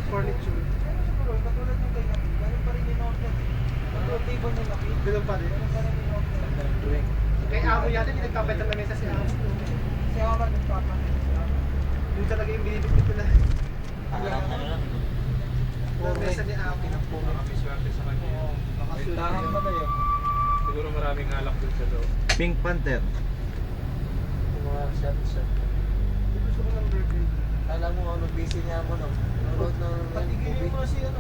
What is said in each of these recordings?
furniture. Siguro, katulad ng ganyan, ganun pa rin yung order. Ang table na laki. Ganun pa rin. Ganun pa rin yung order. Kay Amo yata, hindi nagpapalitan ng mesa si Amo. Si Awan nagpapakit. Yung talaga yung binibigit ko na. Yung mesa ni Amo. Kami swerte sa kanya. Nakasulang pa na yun. Siguro maraming alak dun sa loob. Pink Panther. Mga shot. Gusto ko ng burger. Alam mo ano, busy niya mo no? Nanood ng patigilin mo si ano.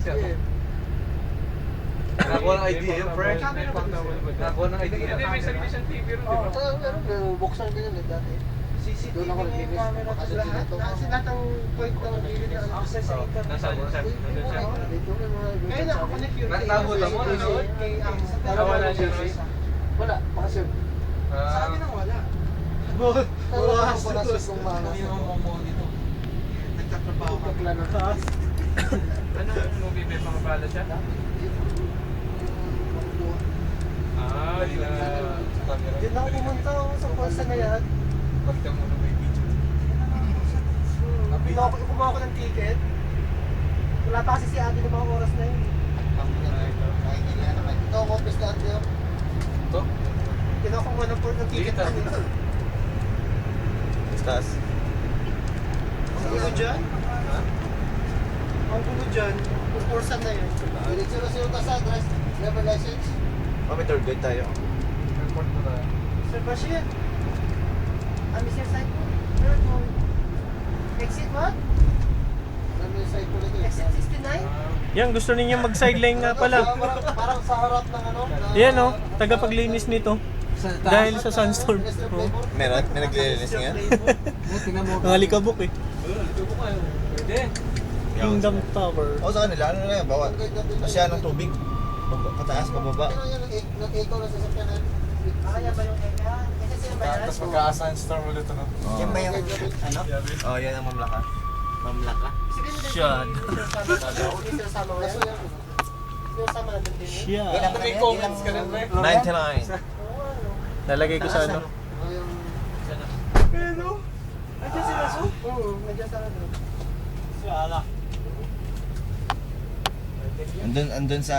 Siya. Nakakuha ng idea yun, pre. Nakakuha ng idea. Hindi, may sarili siyang TV rin, di ba? Pero buksan ko yun dati. CCTV Doon ako na yung naglinis. camera. Kasi Lahat. dito ako. Lahat ng point ng gilid na Access sa internet. Nasaan siya? Nandun siya. Dito may mga Kaya nakakonect yun. Nagtago lang mo, nanood? Kay Amo. Wala siya, Roy? Wala, bakasyon. Sa amin ang wala. Wala bakasyon kung manas. Nagtatrabaho ka. Plano. Anong movie may pangabala siya? Ah, yun na. Diyan ako pumunta sa pulsa na yan. Pagka mo na may video. Kumuha ko ng ticket. Wala pa kasi si ate ng mga oras na yun. Ito ang office na ate. Ito? Kinuha ko muna ng ticket Dito. kanina. Stas. Ang gulo dyan? Ang gulo dyan, kung kursan na yun. Direksyon na siya sa address. Level license. May tour guide tayo. Report mo tayo. Sir Bashir, Mr. Saiko, where to? Exit what? Ano yung site ko nito? Exit 69? Yan, gusto ninyo mag-sideline nga pala. Parang sa harap ng ano. Yan o, tagapaglinis nito. Dahil sa sunstorm. Oh. Meron? May naglilinis nga? Ang alikabok eh. Pwede. Kingdom Tower. O sa kanila, ano na yan? Bawa. Asya ng tubig. Pataas, pababa. Ano yung nag-echo na sasakyan na? Kaya ba yung kaya? Kasi sila ba yan? Tapos magka-sunstorm ulit ano? Yan ba yung ano? Oh, yan ang mamlaka. Mamlaka? Shot. Sinasama ko yan? Sinasama natin din yun? Shot. May comments ka na, pre. 99. Nalagay ko sa ano. Pero? Andiyan sila so? Oo, nandiyan sa ano. Andun sa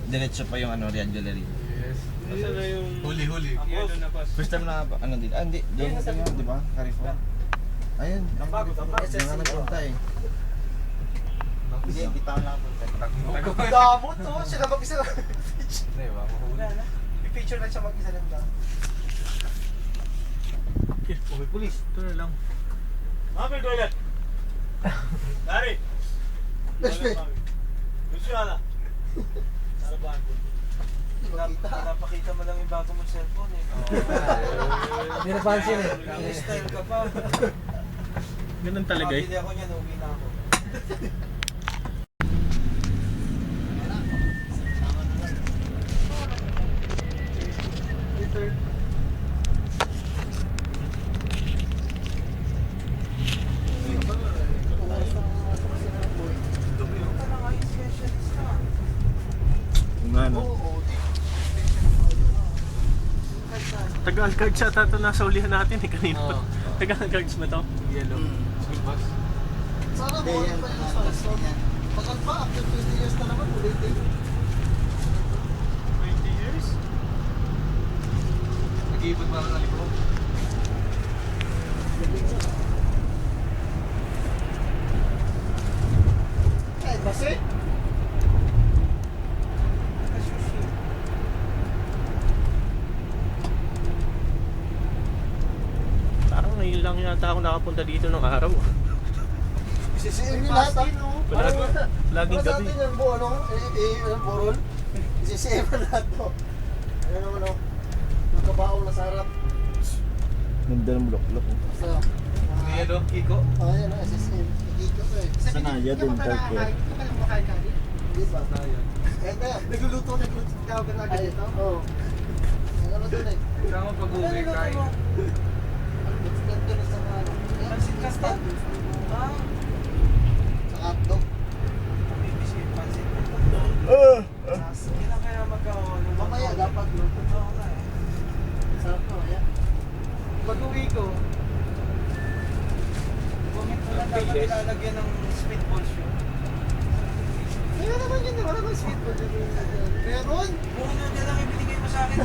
diretso pa yung ano, Rian Gallery. Yes. Nasaan na yung... Huli. Yelo na pas. First time na ano din. Ah, hindi. Doon sa inyo, di ba? Carrefour. Ayun. Nga nagpunta eh. Hindi, hindi pa ako nakapunta. Damo to, siya na mag-isa. Hindi ba? Wala na. I-picture na siya mag-isa lang daw. Uy, pulis. Ito na lang. Mami toilet. Dari. Luciana. Sarabahan po. Napakita mo lang yung bago mong cellphone eh. Hindi napansin eh. Style ka pa. Ganun talaga eh. Pabili ako niyan, uwi na ako. Nga no. Tagal-guards yata ito nasa ulihan natin eh kanina. Oo. Tagal-guards ba to? Yellow. School bus. Sana mo pa yung sunstone. Pagkat pa, after 20 years na naman, ulitin. 20 years? Nag-iipot pa ng libro. Eh, kasi? Parang ngayon lang yata ako nakapunta dito ng araw. Isisiin nyo lahat ha. Laging Sa gabi. atin yung buo, ano? Burol. Isisiin mo lahat to. Ayan naman o. Magkabaong na sa harap. Ganda ng bulok-bulok. So, Yellow, Kiko. ayan o, isisiin. Ikito ko eh. Sa Naya din, Tarko. Hindi ka lang makain kanina? Di ba? Ayan na. Nagluluto tawag na agad Ay, dito? oo. Ang ano dun eh. Kailangan pag-uwi kain. Ganda na sa ano. Pansit custard? Ah. Sa hotdog. Bibisit pansit. Hindi na kaya magkaano. Mamaya dapat luto. Oo nga eh. Sarap na, ayan. Pag-uwi ko, bumit mo na Tiles. Lalagyan ng speed balls yun. Meron naman yun, wala bang sweet po dyan? Meron? Puno niya lang ibinigay mo sa akin.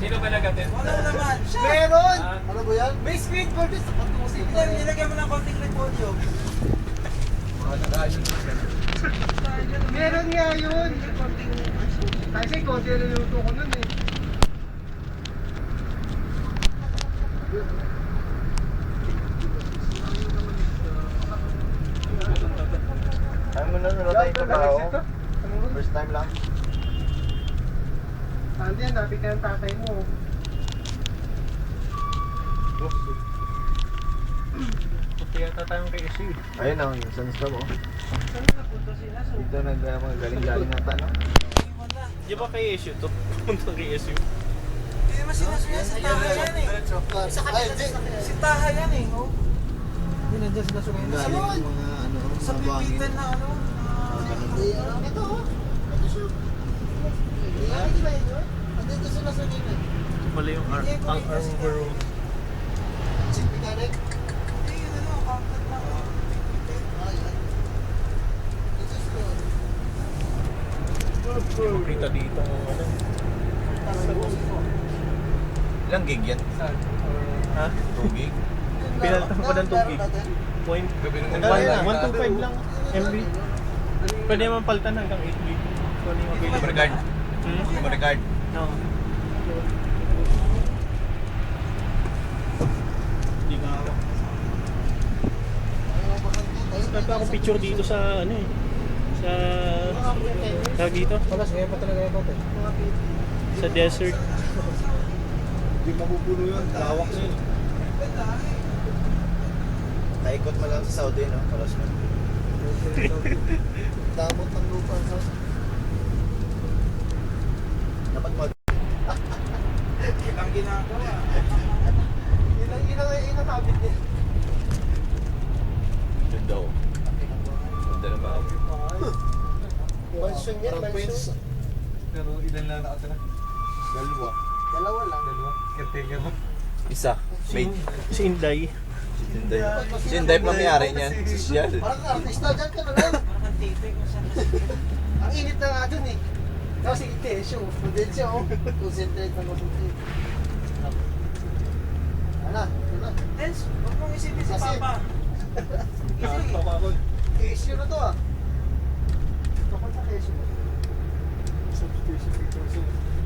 Sino ba nagatin? Wala naman. Siya! Meron! Ah. Ano ba yan? May sweet po dyan sa patusin. Hindi, nilagyan mo ng konting repolyo. Meron nga yun! Kasi konti na niluto ko nun eh. Ayaw mo na tayo trabaho. First time lang. Saan yan? Napit ka ng tatay mo. Kaya tatayong kay SU. Ayun na, yung sunstorm oh. Dito mga galing-galing nata, no? Di ba kay SU to? Pumunta kay SU. Hindi naman sinasuya sa taha yan eh. Ay, hindi. Si taha yan eh. Oh. Hindi nandiyan sila sumayin. Galing yung mga ano, Sa mga buhangin. pipitan na ano. Hindi, ito oh. Ito siya. Hindi ba yun? Andito sila sa gilid. Mali yung ang overall. Si Picanic. Hindi yun ano, counted na. Ayan. This is good. Kita dito ang ano. Ilang gig yan? Ha? 2 gig? Pinalitan ko ng 2 gig. Point. 125 lang. MB. Pwede naman palitan hanggang 8 gig. Kung ano yung available. Supercard. Hmm? Supercard. Oo. Hindi ka ako. Nagpa ako picture dito sa ano eh. Sa... Tawag dito? Palas, ngayon pa talaga yung kote. Sa desert. Hindi mapupuno yun. Lawak na yun. Naikot mo lang sa Saudi, no? Palas mo. Damot ng lupa sa Dapat mag... Ilang ginagawa. Yun ang habit niya. Ganda oh. Ganda na ba? Mansyon yan, mansyon. Pero ilan lang nakatira? Dalawa. Dalawa lang. Dalawa. Caretaker mo. Isa. Mate. Si Inday. Si Tinday. Si Tinday pa may-ari niyan. Si Sial. Parang artista dyan ka na lang. Parang titik kung saan kasi. Ang init na nga dun eh. Tapos si Tesyo, Prudencio, concentrate na concentrate. Ano? Ano? Tens, huwag mong isipin si Kasi- Papa. Easy. ako. Tesyo na to ah. Kapag sa Tesyo.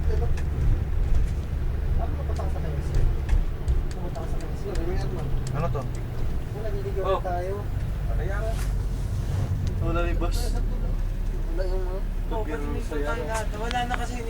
Ano? Ano pupunta ka sa Tesyo? Pupunta ka sa Tesyo. Ano to? Kung naliligaw Oh. tayo. Ano yan? Wala rin boss. Wala yung mga... Oh, ba't may tayo lahat? Wala na kasi